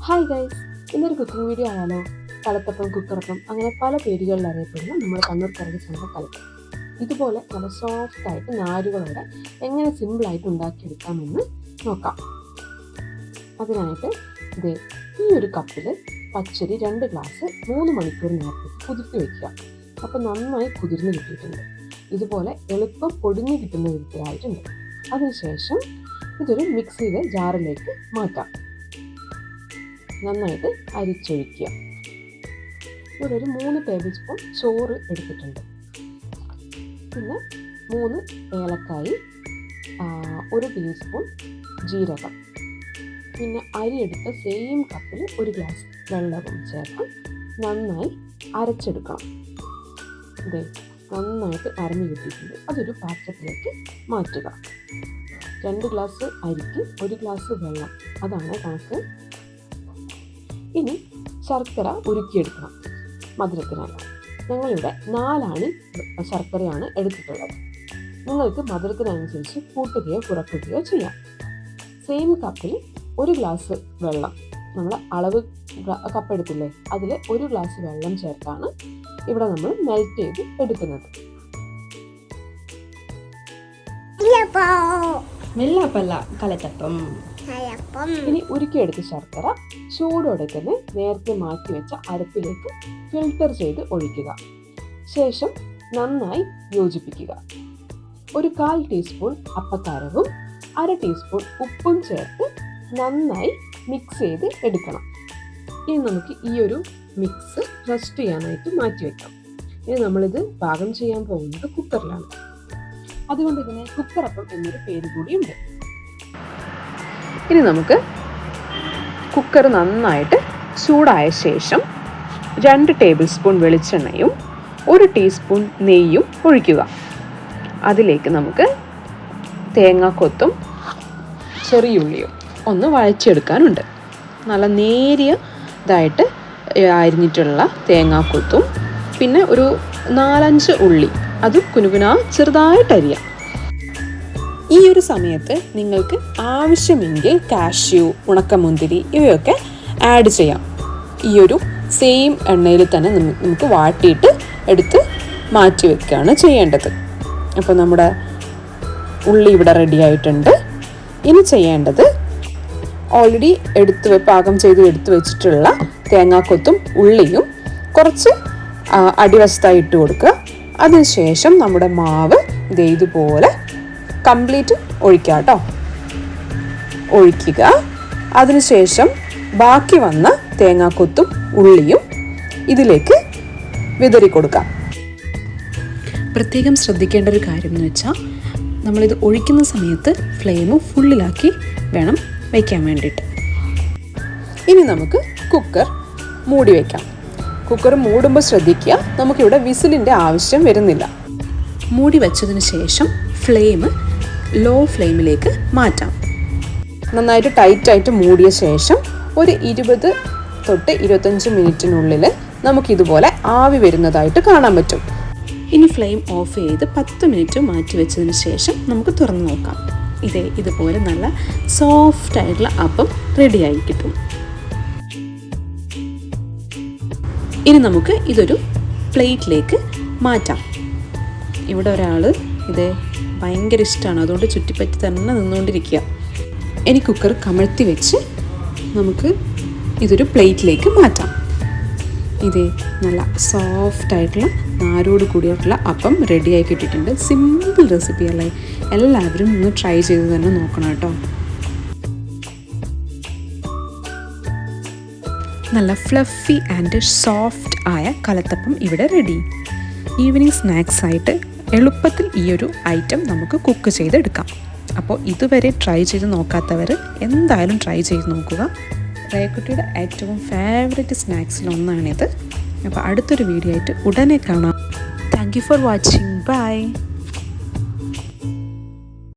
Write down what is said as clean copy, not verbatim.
Hi guys, ഇന്നൊരു cooking video ആയാലോ. കലത്തപ്പം, കുക്കറപ്പം, അങ്ങനെ പല പേരുകളിൽ അറിയപ്പെടുന്ന നമ്മുടെ കണ്ണൂർക്കാരുടെ സ്വന്തം കലത്തപ്പം. ഇതുപോലെ നല്ല സോഫ്റ്റായിട്ട് നാരുകളോടെ എങ്ങനെ സിമ്പിളായിട്ട് ഉണ്ടാക്കിയെടുക്കാമെന്ന് നോക്കാം. അതിനായിട്ട് ഈ ഒരു കപ്പിൽ പച്ചരി 2 ഗ്ലാസ് 3 മണിക്കൂർ നേരത്തേക്ക് കുതിർത്തി വയ്ക്കുക. അപ്പോൾ നന്നായി കുതിർന്ന് കിട്ടിയിട്ടുണ്ട്. ഇതുപോലെ എളുപ്പം പൊടിഞ്ഞ് കിട്ടുന്ന വിധത്തിലായിട്ടുണ്ട്. അതിനുശേഷം ഇതൊരു മിക്സിയുടെ ജാറിലേക്ക് മാറ്റാം. നന്നായിട്ട് അരിച്ചൊഴിക്കുക. ഇവിടെ ഒരു 3 ടേബിൾ സ്പൂൺ ചോറ് എടുത്തിട്ടുണ്ട്. പിന്നെ 3 ഏലക്കായി, 1 ടീസ്പൂൺ ജീരകം, പിന്നെ അരി എടുത്ത സെയിം കപ്പിൽ 1 ഗ്ലാസ് വെള്ളവും ചേർത്ത് നന്നായി അരച്ചെടുക്കണം. നന്നായിട്ട് അരഞ്ഞു കിട്ടിയിട്ടുണ്ട്. അതൊരു പാത്രത്തിലേക്ക് മാറ്റുക. 2 ഗ്ലാസ് അരിക്ക് 1 ഗ്ലാസ് വെള്ളം, അതാണ് കണക്ക്. ഇനി ശർക്കര ഉരുക്കിയെടുക്കണം മധുരത്തിനായി. ഞങ്ങളിവിടെ 4 ആണി ശർക്കരയാണ് എടുത്തിട്ടുള്ളത്. നിങ്ങൾക്ക് മധുരത്തിനനുസരിച്ച് കൂട്ടുകയോ കുറയ്ക്കുകയോ ചെയ്യാം. സെയിം കപ്പിൽ 1 ഗ്ലാസ് വെള്ളം, നമ്മൾ അളവ് കപ്പ് എടുത്തില്ലേ, അതിൽ 1 ഗ്ലാസ് വെള്ളം ചേർത്താണ് ഇവിടെ നമ്മൾ മെൽറ്റ് ചെയ്ത് എടുക്കുന്നത്. വെള്ളപ്പല്ല, കലത്തപ്പം. ഇനി ഉരുക്കിയെടുത്ത ശർക്കര ചൂടോടെ തന്നെ നേരത്തെ മാറ്റി വെച്ച അരപ്പിലേക്ക് ഫിൽട്ടർ ചെയ്ത് ഒഴിക്കുക. ശേഷം നന്നായി യോജിപ്പിക്കുക. 1/4 ടീസ്പൂൺ അപ്പക്കാരവും 1/2 ടീസ്പൂൺ ഉപ്പും ചേർത്ത് നന്നായി മിക്സ് ചെയ്ത് എടുക്കണം. ഇനി നമുക്ക് ഈ ഒരു മിക്സ് റെസ്റ്റ് ചെയ്യാനായിട്ട് മാറ്റി വെക്കാം. ഇനി നമ്മളിത് പാകം ചെയ്യാൻ പോകുന്നത് കുക്കറിലാണ്. അതുകൊണ്ട് ഇതിന് കുക്കറപ്പം എന്നൊരു പേര് കൂടിയുണ്ട്. ഇനി നമുക്ക് കുക്കർ നന്നായിട്ട് ചൂടായ ശേഷം 2 ടേബിൾ സ്പൂൺ വെളിച്ചെണ്ണയും 1 ടീസ്പൂൺ നെയ്യും ഒഴിക്കുക. അതിലേക്ക് നമുക്ക് തേങ്ങാക്കൊത്തും ചെറിയുള്ളിയും ഒന്ന് വഴച്ചെടുക്കാനുണ്ട്. നല്ല നേരിയതായിട്ട് അരിഞ്ഞിട്ടുള്ള തേങ്ങാക്കൊത്തും പിന്നെ ഒരു 4-5 ഉള്ളി, അത് കുനുകുനാ ചെറുതായിട്ട് അരിയാം. ഈ ഒരു സമയത്ത് നിങ്ങൾക്ക് ആവശ്യമെങ്കിൽ കാഷ്യൂ, ഉണക്കമുന്തിരി ഇവയൊക്കെ ആഡ് ചെയ്യാം. ഈ ഒരു സെയിം എണ്ണയിൽ തന്നെ നമുക്ക് വാട്ടിയിട്ട് എടുത്ത് മാറ്റി വെക്കുകയാണ് ചെയ്യേണ്ടത്. അപ്പോൾ നമ്മുടെ ഉള്ളി ഇവിടെ റെഡി ആയിട്ടുണ്ട്. ഇനി ചെയ്യേണ്ടത് ഓൾറെഡി പാകം ചെയ്ത് എടുത്തു വെച്ചിട്ടുള്ള തേങ്ങാക്കൊത്തും ഉള്ളിയും കുറച്ച് അടിവശത്തായി ഇട്ട് കൊടുക്കുക. അതിനുശേഷം നമ്മുടെ മാവ് ഇതുപോലെ കംപ്ലീറ്റ് ഒഴിക്കുക കേട്ടോ. ഒഴിക്കുക. അതിനുശേഷം ബാക്കി വന്ന തേങ്ങാക്കൊത്തും ഉള്ളിയും ഇതിലേക്ക് വിതറി കൊടുക്കാം. പ്രത്യേകം ശ്രദ്ധിക്കേണ്ട ഒരു കാര്യം എന്ന് വെച്ചാൽ നമ്മളിത് ഒഴിക്കുന്ന സമയത്ത് ഫ്ലെയിം ഫുള്ളിലാക്കി വേണം വയ്ക്കാൻ വേണ്ടിയിട്ട്. ഇനി നമുക്ക് കുക്കർ മൂടി വയ്ക്കാം. കുക്കർ മൂടുമ്പോൾ ശ്രദ്ധിക്കുക, നമുക്കിവിടെ വിസിലിൻ്റെ ആവശ്യം വരുന്നില്ല. മൂടി വെച്ചതിന് ശേഷം ഫ്ലെയിം ലോ ഫ്ലെയിമിലേക്ക് മാറ്റാം. നന്നായിട്ട് ടൈറ്റായിട്ട് മൂടിയ ശേഷം ഒരു 20 തൊട്ട് 25 മിനിറ്റിനുള്ളിൽ നമുക്കിതുപോലെ ആവി വരുന്നതായിട്ട് കാണാൻ പറ്റും. ഇനി ഫ്ലെയിം ഓഫ് ചെയ്ത് 10 മിനിറ്റ് മാറ്റി വെച്ചതിന് ശേഷം നമുക്ക് തുറന്ന് നോക്കാം. ഇതുപോലെ നല്ല സോഫ്റ്റ് ആയിട്ടുള്ള അപ്പം റെഡിയായി കിട്ടും. ഇനി നമുക്ക് ഇതൊരു പ്ലേറ്റിലേക്ക് മാറ്റാം. ഇവിടെ ഒരാൾ ഭയങ്കര ഇഷ്ടമാണ്, അതുകൊണ്ട് ചുറ്റിപ്പറ്റി തന്നെ നിന്നുകൊണ്ടിരിക്കുക. ഇനി കുക്കർ കമഴ്ത്തി വെച്ച് നമുക്ക് ഇതൊരു പ്ലേറ്റിലേക്ക് മാറ്റാം. നല്ല സോഫ്റ്റ് ആയിട്ടുള്ള നാരോട് കൂടിയിട്ടുള്ള അപ്പം റെഡിയായി കിട്ടിയിട്ടുണ്ട്. സിമ്പിൾ റെസിപ്പി അല്ലേ, എല്ലാവരും ഒന്ന് ട്രൈ ചെയ്ത് തന്നെ നോക്കണം കേട്ടോ. നല്ല ഫ്ലഫി ആൻഡ് സോഫ്റ്റ് ആയ കലത്തപ്പം ഇവിടെ റെഡി. ഈവനിങ് സ്നാക്സ് ആയിട്ട് എളുപ്പത്തിൽ ഈ ഒരു ഐറ്റം നമുക്ക് കുക്ക് ചെയ്തെടുക്കാം. അപ്പോൾ ഇതുവരെ ട്രൈ ചെയ്ത് നോക്കാത്തവർ എന്തായാലും ട്രൈ ചെയ്ത് നോക്കുക. റേക്കുട്ടിയുടെ ഏറ്റവും ഫേവറേറ്റ് സ്നാക്സിലൊന്നാണിത്. അപ്പോൾ അടുത്തൊരു വീഡിയോ ആയിട്ട് ഉടനെ കാണാം. Thank you for watching. By.